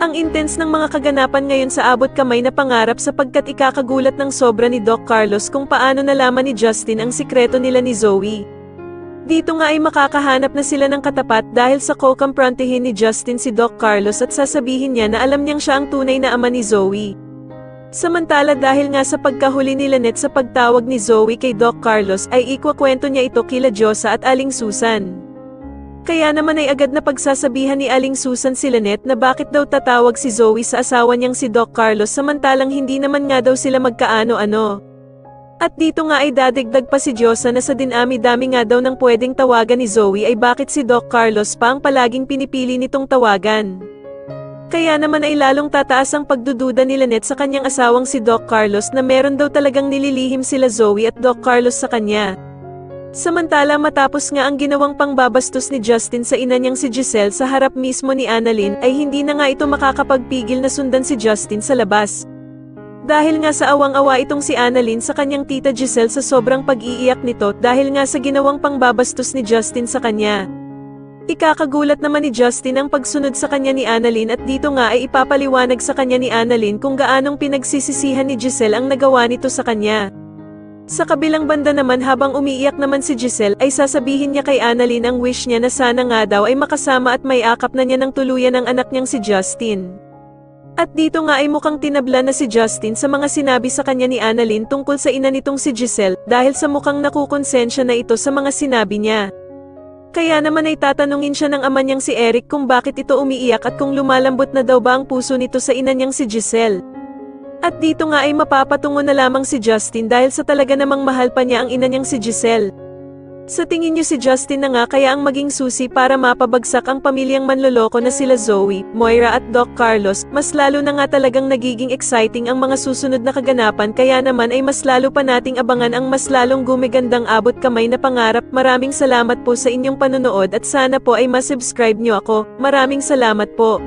Ang intense ng mga kaganapan ngayon sa abot kamay na pangarap sapagkat ikakagulat ng sobra ni Doc Carlos kung paano nalaman ni Justin ang sikreto nila ni Zoe. Dito nga ay makakahanap na sila ng katapat dahil sa kukumprontihin ni Justin si Doc Carlos at sasabihin niya na alam niyang siya ang tunay na ama ni Zoe. Samantala dahil nga sa pagkahuli ni Lynette sa pagtawag ni Zoe kay Doc Carlos ay ikwakwento niya ito kila Diyosa at Aling Susan. Kaya naman ay agad na pagsasabihan ni Aling Susan si Lynette na bakit daw tatawag si Zoe sa asawa niyang si Doc Carlos samantalang hindi naman nga daw sila magkaano-ano. At dito nga ay dadagdag pa si Diyosa na sa dinami-dami nga daw ng pwedeng tawagan ni Zoe ay bakit si Doc Carlos pa ang palaging pinipili nitong tawagan. Kaya naman ay lalong tataas ang pagdududa ni Lynette sa kanyang asawang si Doc Carlos na meron daw talagang nililihim sila Zoe at Doc Carlos sa kanya. Samantala matapos nga ang ginawang pangbabastos ni Justin sa ina niyang si Giselle sa harap mismo ni Annalyn ay hindi na nga ito makakapagpigil na sundan si Justin sa labas. Dahil nga sa awang-awa itong si Annalyn sa kanyang tita Giselle sa sobrang pag-iiyak nito dahil nga sa ginawang pangbabastos ni Justin sa kanya. Ikakagulat naman ni Justin ang pagsunod sa kanya ni Annalyn at dito nga ay ipapaliwanag sa kanya ni Annalyn kung gaanong pinagsisisihan ni Giselle ang nagawa nito sa kanya. Sa kabilang banda naman habang umiiyak naman si Giselle ay sasabihin niya kay Annalyn ang wish niya na sana nga daw ay makasama at may akap na niya ng tuluyan ang anak niyang si Justin. At dito nga ay mukhang tinabla na si Justin sa mga sinabi sa kanya ni Annalyn tungkol sa ina nitong si Giselle dahil sa mukhang nakukonsensya na ito sa mga sinabi niya. Kaya naman ay tatanungin siya ng ama niyang si Eric kung bakit ito umiiyak at kung lumalambot na daw ba ang puso nito sa ina niyang si Giselle. At dito nga ay mapapatungo na lamang si Justin dahil sa talaga namang mahal pa niya ang ina niyang si Giselle. Sa tingin niyo si Justin na nga kaya ang maging susi para mapabagsak ang pamilyang manloloko na sila Zoe, Moira at Doc Carlos, mas lalo na nga talagang nagiging exciting ang mga susunod na kaganapan kaya naman ay mas lalo pa nating abangan ang mas lalong gumigandang abot kamay na pangarap. Maraming salamat po sa inyong panonood at sana po ay masubscribe niyo ako. Maraming salamat po.